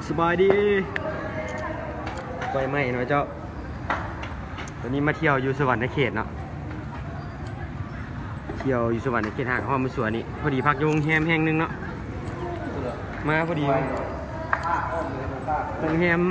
สบายดีไฟไหม้เนาะเจ้าตอนนี้มาเที่ยวอยู่สวรรค์เขตเนาะเที่ยวอยู่สวรรค์เขตห่างห้องมือสวนนี่พอดีพักอยู่โรงแรมแห่งหนึ่งเนาะมาพอดีโรงแรม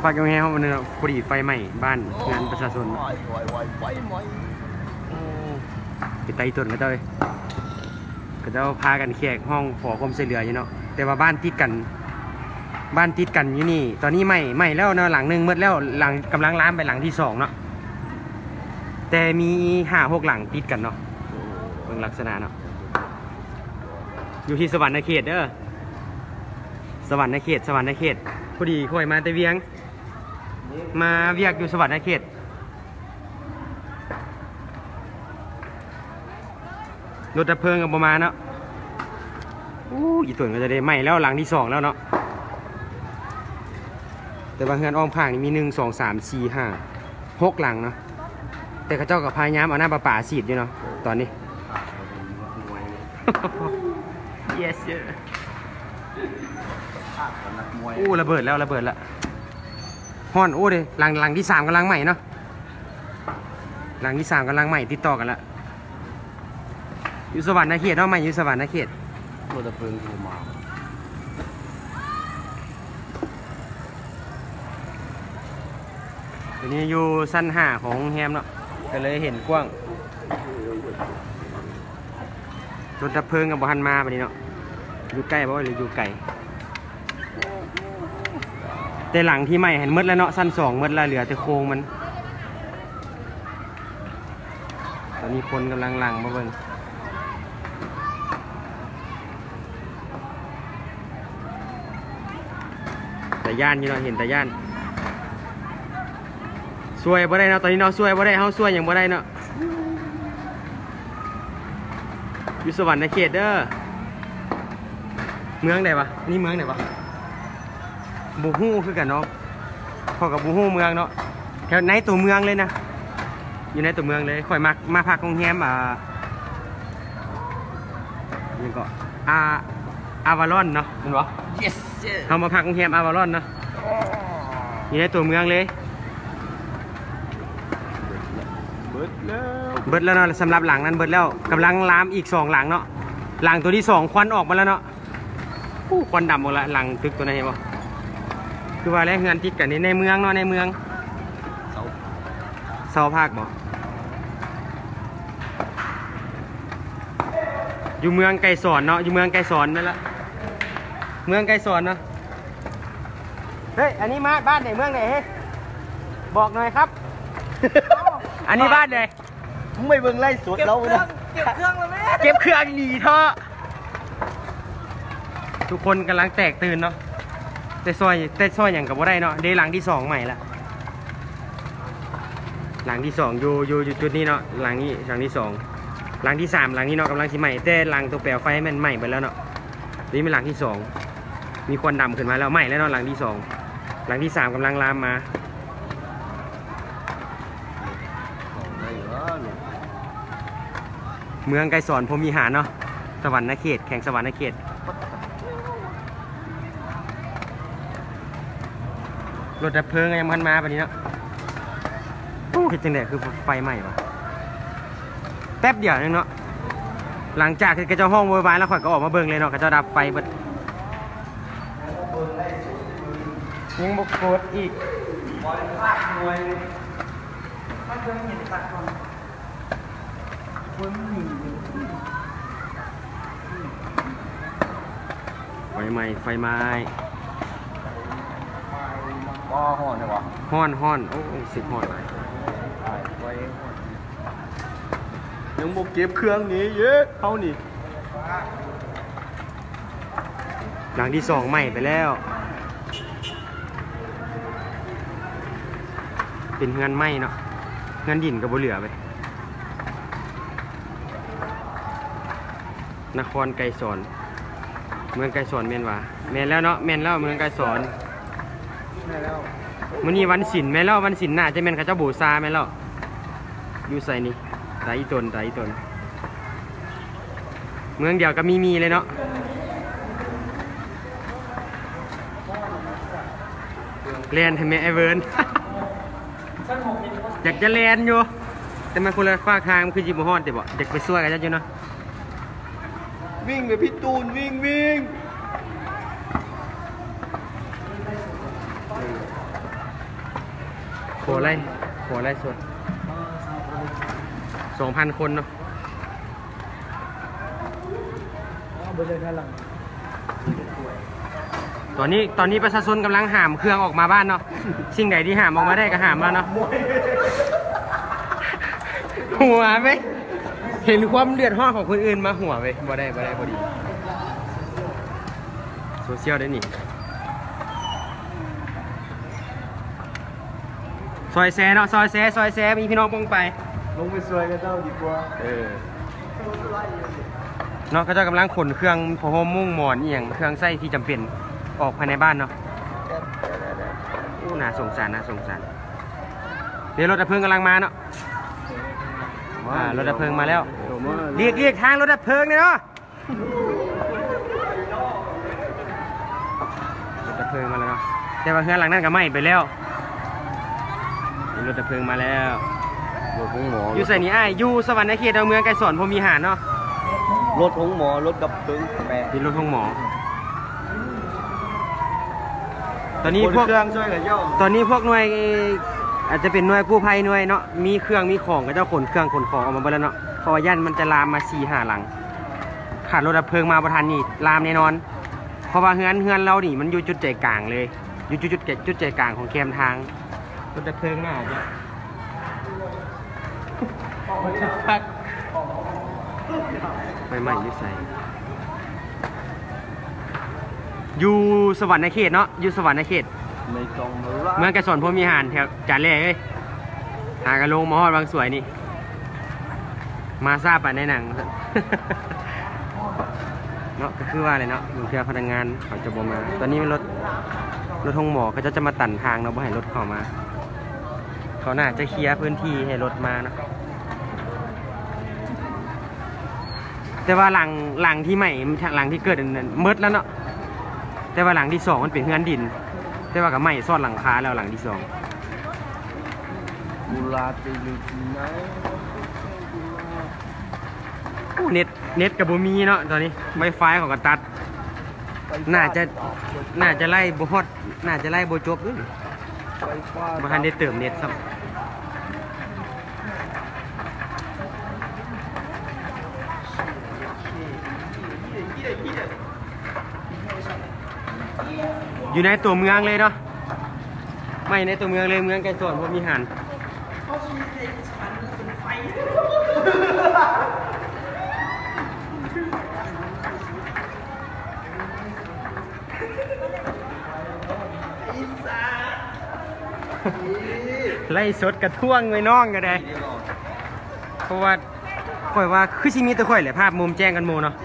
พักอยู่โรงแรมห้องนึงเนาะพอดีไฟไหม้บ้านงานประชาชนไปไต่ต้นก็เจ้าเลยก็เจ้าพากันแขกห้องขอความช่วยเหลืออยู่เนาะแต่ว่าบ้านติดกันอยู่นี่ตอนนี้ไหม้แล้วเนาะหลังหนึ่งมืดแล้วหลังกำลังล้ามไปหลังที่2เนาะแต่มี5-6หลังติดกันเนาะเบิ่งลักษณะเนาะอยู่ที่สวรรค์เขตเด้อสวรรค์เขตพอดีค่อยมาแต่เวียงมาเวียกอยู่สวรรค์เขตรถดับเพลิงกับประมาณเนาะอีตุ่นก็จะได้ไหม้แล้วหลังที่2แล้วเนาะแต่บางเฮือนอ้อมผางนี่มี1 2 3 4 5 6หลังเนาะแต่เขาเจ้ากับพายามเอาหน้าป่าฉีดอยู่เนาะตอนนี้ yes sir ระเบิดแล้วฮ้อนเด้หลังที่3กำลังใหม่เนาะหลังที่3กำลังใหม่ติดต่อกันละอยู่สวรรค์เขตเนาะใหม่อยู่สวรรค์เขตรถดับเพลิงโทรมาทีนี้อยู่ชั้น5ของแฮมเนาะก็เลยเห็นกว้างรถดับเพลิงกับบ่ทันมาบัดนี้เนาะอยู่ใกล้บ่หรืออยู่ไกลแต่หลังที่ใหม่เห็นมืดแล้วเนาะชั้น2มืดแล้วเหลือแต่โครงมันตอนนี้คนกำลังหลั่งมาเบิ่งแต่ย่านอยู่เนาะเห็นแต่ย่านช่วยบ่ได้เนาะตอนนี้เนาะช่วยบ่ได้เฮาช่วยอย่างบ่ได้เนาะอยู่สวรรค์เขตเด้อเมืองไหนวะนี่เมืองไหนวะบูฮู้คือกันเนาะพอกับบูฮู้เมืองเนาะแถวในตัวเมืองเลยนะอยู่ในตัวเมืองเลยค่อยมาพักโรงแรมนี่ก็อาวารอนเนาะเห็นปะ yes เขามาพักโรงแรมอาวารอนเนาะอยู่ในตัวเมืองเลยเบิดแล้วเนาะสำหรับหลังนั้นเบิดแล้วกำลังลามอีก2หลังเนาะหลังตัวที่2ควันออกมาแล้วเนาะควันดำหมดละหลังตึกตัวไหนเห็นปะคือว่าแล้วเฮือนติดกันในเมืองเนาะในเมืองเสาภาคบ่อยู่เมืองไก่สอนเนาะอยู่เมืองไก่สอนนั่นแหละเมืองไก่สอนเนาะเฮ้ยอันนี้มาบ้านไหนเมืองไหนเฮ้ยบอกหน่อยครับ อันนี้บ้านไหนมึงไม่เบิ่งไล่สดเราเลยเก็บเครื่องแล้วแม่เก็บเครื่องหนีเถอะทุกคนกำลังแตกตื่นเนาะแต่ซอยอย่างกับว่าได้เนาะเดี๋ยวหลังที่2ใหม่ละหลังที่2อยู่จุดนี้เนาะหลังที่2หลังที่3หลังนี้เนาะกำลังที่ใหม่แต่หลังตัวแปลวไฟมันใหม่ไปแล้วเนาะนี่เป็นหลังที่2มีควันดำขึ้นมาแล้วใหม่แล้วเนาะหลังที่2หลังที่3กำลังลามมาเมืองไกรสอนพรหมีหารเนาะสวรรค์เขตแข่งสวรรค์เขตรถดับเพลิงยังพันมาแบบนี้เนาะคิดจังเด็กคือไฟไหม้ปะแป๊บเดียวนึงเนาะหลังจากที่กระเจ้าห้องโวยวายแล้วข่อยก็ออกมาเบิ่งเลยเนาะกระเจ้าดับไฟเบิดยังบกโกดอีกไฟไหม้ฮ้อนเลยวะฮ้อนโอ้สิฮ้อนเลยยังบกเก็บเครื่องนี้เยอะเท่านี่หลังที่2ใหม่ไปแล้วเป็นเงินไหม้เนาะเงินดินกับบ่เหลือไปนครไกรสอนเมืองไกรสอนแม่นวะแม่นแล้วเนาะแม่นแล้วเมืองไกรสอนมื้อนี้วันศิลป์แม่นแล้ววันศิลป์น่าจะแม่นเขาเจ้าบูชาแม่นแล้วอยู่ใส่นี่ตาอีตนเมืองเดียวก็มีเลยเนาะ แลนให้แม่ไอเวิร์น อยากจะแลนอยู่แต่มันคนละฝากทางมันคือจิบฮอดแต่บอกอยากไปช่วยกันอยู่เนาะวิ่งไปพี่ตูนวิ่งขอไล่ส่วน2,000 คนเนาะตอนนี้ประชาชนกำลังหามเครื่องออกมาบ้านเนาะสิ่งใดที่หามออกมาได้ก็หามมาเนาะหัวไหมเห็นความเดือดร้อนของคนอื่นมาหัวไปบ่ได้พอดีโซเชียลได้นี่ซอยแซ่เนาะซอยแซ่มีพี่น้องปงไปลงไปซวยกันเจ้าดีกว่าเนาะก็จะกำลังขนเครื่องพรมมุ่งหมอนอย่างเครื่องไส้ที่จำเป็นออกภายในบ้านเนาะน่าสงสารเดี๋ยวรถดับเพลิงกำลังมาเนาะรถดับเพลิงมาแล้วเรียกทางรถดับเพลิงเลยเนาะรถดับเพลิงมาแล้วเนาะแต่ว่าเฮือนหลังนั้นก็ไหม้ไปแล้วรถดับเพลิงมาแล้วอยู่ใส่นี่ไอ้อยู่สวรรค์ในเขตดาวเมืองไกลสอนพรหมีหารเนาะรถของหมอรถดับเพลิงเป็นรถของหมอตอนนี้พวกตอนนี้พวกหน่วยอาจจะเป็นหน่วยกู้ภัยหน่วยเนาะมีเครื่องมีของก็จะขนเครื่องขนของออกมาหมดแล้วเนาะเพราะว่าย่านมันจะลามมา4-5 หลังขาดรถดับเพลิงมาประทานนี่ลามแน่นอนเพราะว่าเฮือนเรานี่มันอยู่จุดใจกลางเลยอยู่จุดใจกลางของแคมทางรถดับเพลิงน่าจะพักไปใหม่อยู่ใส่อยู่สวรรค์ในเขตเนาะอยู่สวรรค์ในเขตเมืองไกลสอนพรหมีหารแถวจานแรกเลยหากระลงมาฮอดบางสวยนี่มาทราบไปในหนังเนาะก็คือว่าอะไรเนาะเพื่อพนักงานเขาจะมาตอนนี้รถทงหมอเขาจะมาตันทางเนาะบ่ให้รถเข้ามาเขาน่าจะเคลียร์พื้นที่ให้รถมาเนาะแต่ว่าหลังที่ใหม่หลังที่เกิดนั้นมืดแล้วเนาะแต่ว่าหลังที่2มันเป็นเฮือนดินแต่ว่ากับใหม่ซ่อนหลังคาแล้วหลังที่2กุลาตีลูกนะเน็ตกับบ่มีเนาะตอนนี้ไวไฟของกระตัดน่าจะไล่บ่ฮอดน่าจะไล่บ่จบด้วยบ่ทันได้เติมเน็ตซ้ำอยู่ในตัวเมืองเลยเนาะไม่ในตัวเมืองเลยเมืองไกลสอนพรหมีหารไล่สดกระท่วงไว้น้องกันเลยเพราะว่าค่อยว่าคือชิมีตัวค่อยแหละภาพมุมแจ้งกันโมเนาะ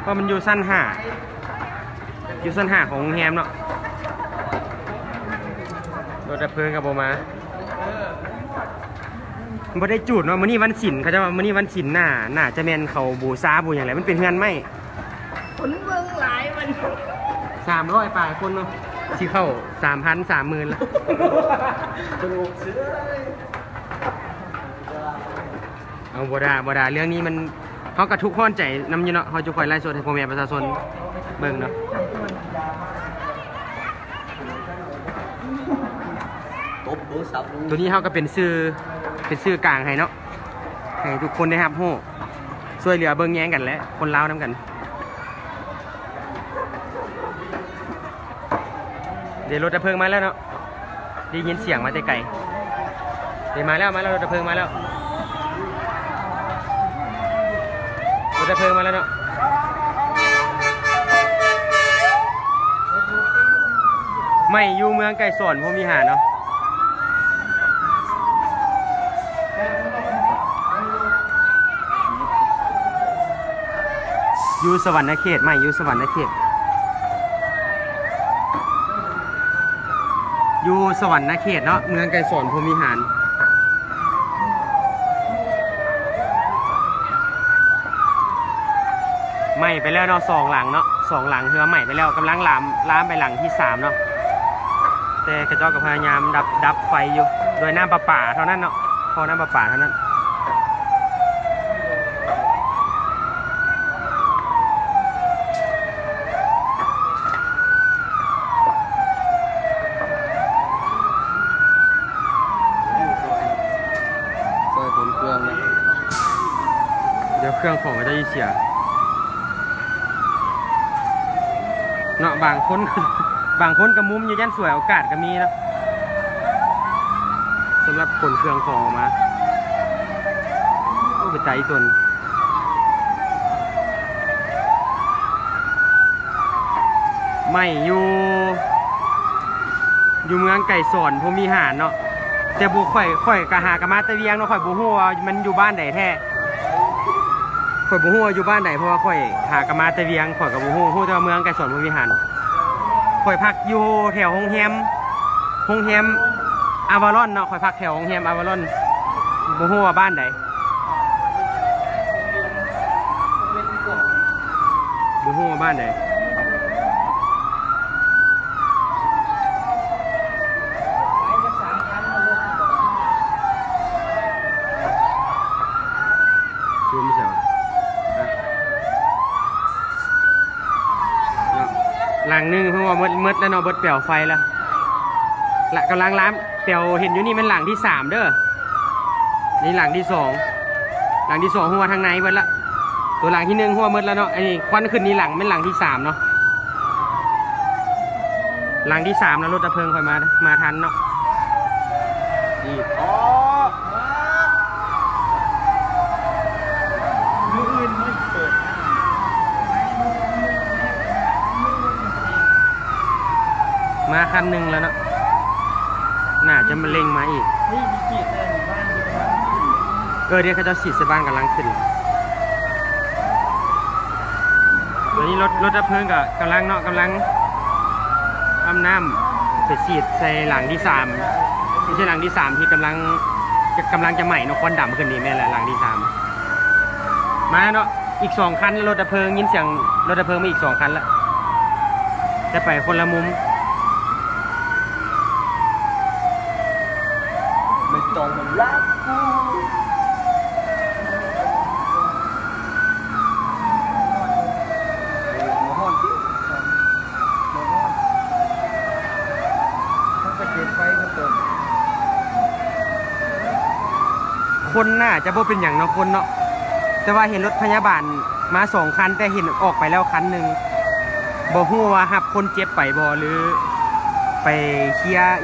เพราะมันอยู่สั้น5ของแฮมเนาะรถดับเพลิงกับโบมาบ่ได้จูดเนาะมื้อนี้วันศิลป์เขาจะว่ามื้อนี้วันศิลป์น่าจะแม่นเขาบูซาบูอย่างไรมันเป็นเฮือนไหมคนเมืองหลายมัน300 ปลายคนเนาะที่เข้า 30,000 แล้วเอาบ่ได้เรื่องนี้มันเขากระทุกข์ร้อนใจนำอยู่เนาะเขาจะคอยไล่สดให้พ่อแม่ประชาชนเบิ่งเนาะตัวนี้เขาก็เป็นซื้อกลางให้เนาะให้ทุกคนได้รับรู้ช่วยเหลือเบิ่งแย้งกันและคนลาวนํกันเดี๋ยวรถดับเพลิงมาแล้วเนาะได้ยินเสียงมาแต่ไกลเดี๋ยวมาแล้วรถดับเพลิงมาแล้วรถดับเพลิงมาแล้วเนาะไม่อยู่เมืองไกลสอนพรหมีหารเนาะอยู่สวรรค์เขตไม่อยู่สวรรค์เขตอยู่สวรรค์เขตเนาะเมืองไกลสอนพรหมีหารไหม้ไปแล้วเนาะ2 หลังเนาะ2 หลังเฮือไหม้ไปแล้วกำลังลามไปหลังที่3เนาะ แต่กระเจ้าก็พยายามดับไฟอยู่โดยน้ำประปาเท่านั้นเนาะพอน้ำประปาเท่านั้นซอยผลเครื่องนะเดี๋ยวเครื่องของก็จะเสียเนาะบางคนกับมุมอยู่ยันสวยโอกาสก็มีนะสำหรับขนเครื่องของออกมาโอ้ไปใจตนไม่อยู่เมืองไก่สอนพมีหารเนาะแต่บุข่อยกะหากะมาตะเวียงเนาะข่อยบุหัวมันอยู่บ้านไหนแท้ข่อยบุหัวอยู่บ้านไหนเพราะว่าข่อยหากะมาตะเวียงข่อยกับบุหัวแต่ว่าเมืองไก่สอนพมีหารข่อยพักอยู่แถวโรงแรมอาวารอนเนาะข่อยพักแถวโรงแรมอาวารอนบุหัวบ้านไหนบุหัวบ้านไหนซูมไม่ใช่หลังนึงเพราะว่ามืดแล้วเนาะเบิดเปลี่ยวไฟแล้วละกำลังล้างเปลี่ยวเห็นอยู่นี่เป็นหลังที่3เด้อนี่หลังที่2หัวทางในเบิดละตัวหลังที่1หัวมืดแล้วเนาะไอ้ควันขึ้นนี่หลังเป็นหลังที่3เนาะหลังที่3แล้วรถดับเพลิงค่อยมาทันเนาะนี่มืออื่นไม่เปิดมาคันหนึ่งแล้วเนาะน่าจะมาเล็งมาอีกนี่มีฉีดเลยบ้านอยู่บ้านเดี๋ยวเขาจะฉีดใส่บ้านกำลังขึ้นตอนนี้รถดับเพลิงกับกำลังอ้ำน้ำไปฉีดใส่หลังที่3ที่ใช่หลังที่3ที่กำลังจะใหม่เนาะควันดำขึ้นนี่แม่แหละหลังที่3มาเนาะอีก2คันรถดับเพลิงยินเสียงรถดับเพลิงมาอีก2คันแล้วจะไปคนละมุมไม่ต้องมารักกูมาห้อนที่มาห้อนต้องสะเก็ดไฟมาเติมคนน่าจะบ่เป็นอย่างเนาะคนเนาะแต่ว่าเห็นรถพยาบาลมา2คันแต่เห็นออกไปแล้วคันหนึ่งบ่ฮู้ว่าหับคนเจ็บไปบ่หรือไปเคลียร์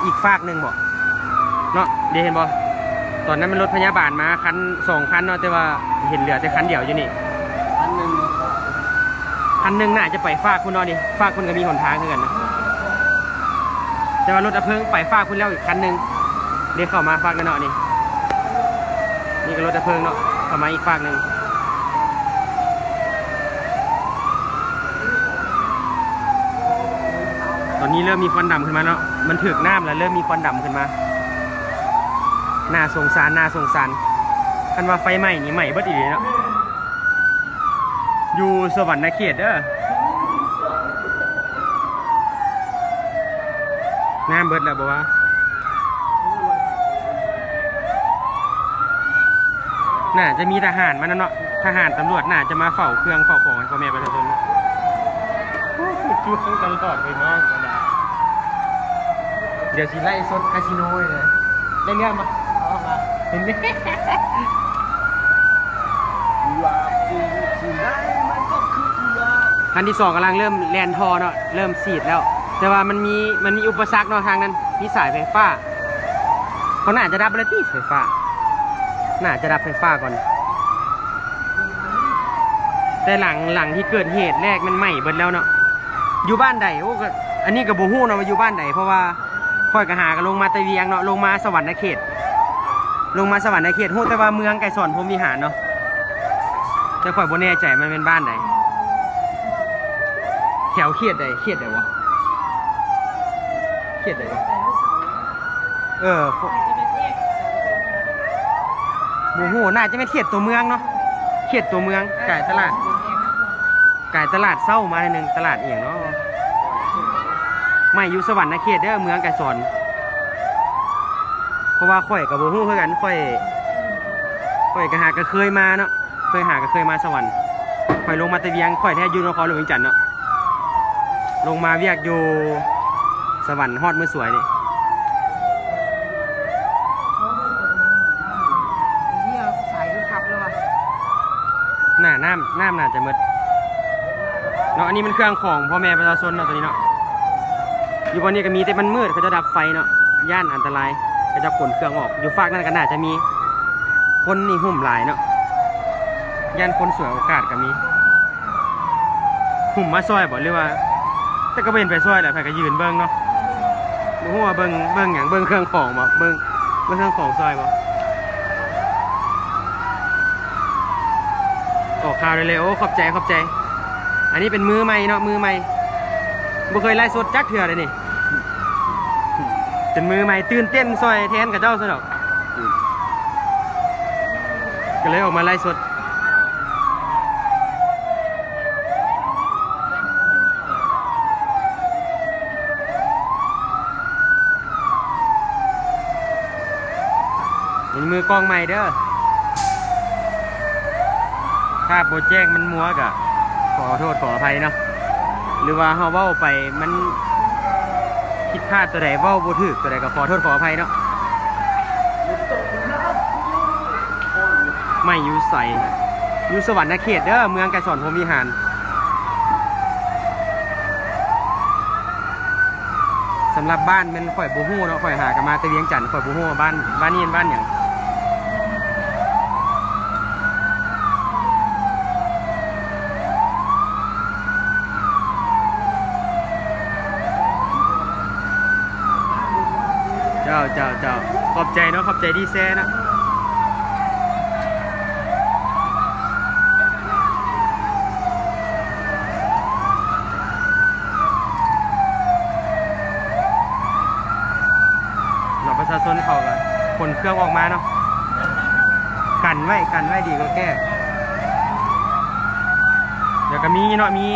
อีกฝากหนึ่งบ่เนาะเดี๋ยวเห็นบ่ตอนนั้นมันรถพยาบาลมา2คันเนาะแต่ว่าเห็นเหลือแต่คันเดียวอยู่นี่คันหนึ่งน่าจะไปฝากคุณเนาะนี่ฝากคุณก็มีหนทางเหมือนกันนะแต่ว่ารถดับเพลิงไปฝากคุณแล้วอีกคันหนึ่งเดี๋ยวเข้ามาฝากกันเนาะนี่ก็รถดับเพลิงเนาะเข้ามาอีกฝากหนึ่งตอนนี้เริ่มมีควันดำขึ้นมาเนาะมันถึกน้ำแล้วเริ่มมีควันดำขึ้นมาน่าสงสารคันว่าไฟไหม้นี่ไหม้เบิดอีกเนาะอยู่สวรรค์เขตเด้อน้ำเบิดแล้วบอกว่าน่าจะมีทหารมาเนาะทหารตำรวจน่าจะมาเฝ้าเครื่องเฝ้าของให้พ่อแม่ประชาชนช่วงตลอดไปน้องเดี๋ยวสิไล่สดคาสิโนเลยได้เรื่องมาเอามาเห็นไหมคันที่2กำลังเริ่มแลนทอเนาะเริ่มสีดแล้วแต่ว่ามันมีอุปสรรคเนาะทางนั้นมีสายไฟฟ้าเขาน่าจะดับอะไรที่ไฟฟ้าน่าจะดับไฟฟ้าก่อนแต่หลังที่เกิดเหตุแรกมันไหม้เบิดแล้วเนาะอยู่บ้านใดโอ้ก็อันนี้กับบูฮู้เนาะมาอยู่บ้านใดเพราะว่าค่อยกระหากันลงมาตะเวียงเนาะลงมาสวรรค์เขตฮู้แต่ว่าเมืองไก่สอนพรหมวิหารเนาะแต่ค่อยบ่แน่ใจมันเป็นบ้านใดแถวเขตใดวะบูฮู้น่าจะเป็นเขตตัวเมืองเนาะเขตตัวเมืองไก่ตลาดเศร้ามาในหนึ่งตลาดเอียงเนาะ ไม่อยู่สวรรค์เขตเด้อเมืองไก่สอนเพราะว่าข่อยกับโบฮู้เพื่อกันข่อยก็หาก็เคยมาเนาะเคยมาสวรรค์ข่อยลงมาตะเวียงข่อยแท้อยู่นครหลวงเวียงจันทน์เนาะลงมาเวียกอยู่สวรรค์ฮอดมือสวยนี่เนี่ยสายก็ขับแล้วว่ะน้ำน่าจะหมดเนาะอันนี้มันเครื่องของพ่อแม่ประชาชนเนาะตัวนี้เนาะอยู่บนนี้ก็มีแต่มันมืดเขาจะดับไฟเนาะย่านอันตรายก็จะขนเครื่องออกอยู่ฝากนั่นก็น่าจะมีคนนี่หุ่มหลายเนาะย่านคนสวยโอกาสก็มีหุ่มมาซอยบอกหรือว่าแต่ก็เป็นไปซอยแหละใครก็ยืนเบิ้งเนาะบ่ฮู้ว่าเบิ้งอย่างเบิ้งเครื่องของบ่เบิ้งเครื่องของซอยบ่ออกข่าวเลยโอ้ขอบใจอันนี้เป็นมือใหม่เนาะมือใหม่บ่เคยไล่สดจักเถื่อเลยนี่เป็นมือใหม่ตื่นเต้นซอยแทนกับเจ้าซะดอกก็เลยออกมาไล่สดเป็นมือกล้องใหม่เด้อถ้าโปรแจ้งมันมัวกะขอโทษขออภัยเนาะหรือว่าเฮาเว้าไปมันผิดพลาดตัวใดเว้าบ่ถูกตัวใดก็ขอโทษขออภัยเนาะไม่อยู่ใส่อยู่สวรรค์เขตเด้อเมืองไก่สอนพรหมวิหารสำหรับบ้านมันข่อยบ่ฮู้เนาะข่อยหากันมาแต่เวียงจันทน์ข่อยบ่ฮู้ว่าบ้านนี้บ้านหยังเจ้าขอบใจเนาะขอบใจที่แซ่นะเราประชาชนเขาก็ขนเครื่องออกมาเนาะกันไว้ดีกว่าแก้เดี๋ยวก็มีเนาะมี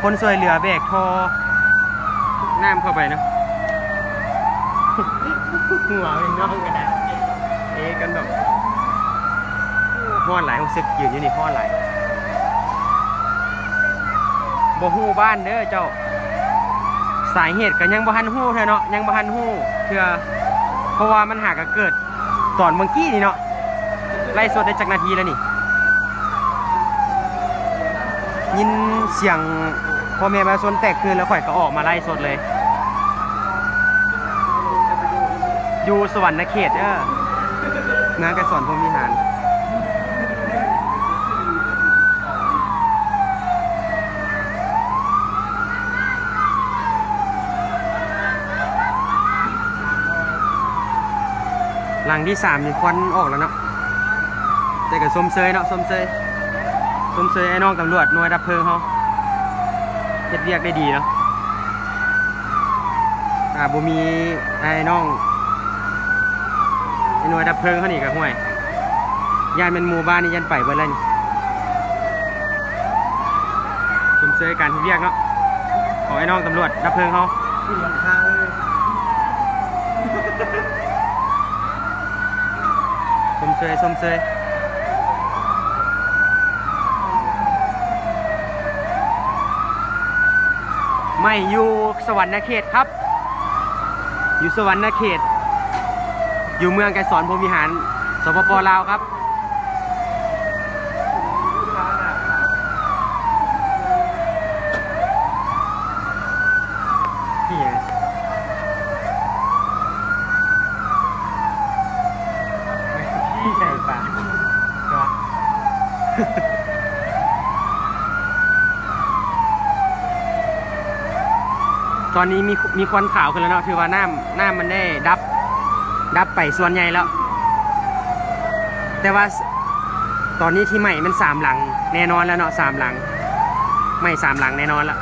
คนช่วยเหลือแบกทอน้ำเข้าไปเนาะหัวเป็นน้องกันนะกันแบบห้อนไหลของซึกยืนอยู่นี่ห้อนไหลบ่ฮู้บ้านเด้อเจ้าสาเหตุก็ยังบ่ทันฮู้เท่าเนาะยังบ่ทันฮู้เพื่อเพราะว่ามันหากเกิดตอนเมื่อกี้นี่เนาะไล่สดได้จักนาทีแล้วนี่ยินเสียงพ่อแม่ประชาชนแตกคืนแล้วข่อยก็ออกมาไล่สดเลยอยู่สวรรค์เขตเมืองไก่สอนพรหมวิหารหลังที่3มีควันออกแล้วเนาะแต่ก็ส้มเซยเนาะส้มเซยไอ้น้องตำรวจหน่วยดับเพลิงเขาเฮ็ดเรียกได้ดีเนาะบ่มีไอ้น้องหน่วยดับเพลิงเขานี่กับห้วยย่านเป็นหมู่บ้านนี่ยันไปเบิดเลยชมเชยการที่เรียกเนาะของไอ้น้องตำรวจดับเพลิงเขาขึ้นหลังคาเลยชมเชยไม่อยู่สวรรค์เขตครับอยู่สวรรค์เขตอยู่เมืองไก่สอนพรหมวิหารสปป.ลาวครับที่ใส่ปากตอนนี้มีควันขาวขึ้นแล้วเนาะถือว่าน้ำมันได้ดับไปส่วนใหญ่แล้วแต่ว่าตอนนี้ที่ใหม่มัน3 หลังแน่นอนแล้วเนาะ3 หลังไม่3 หลังแน่นอนแล้ว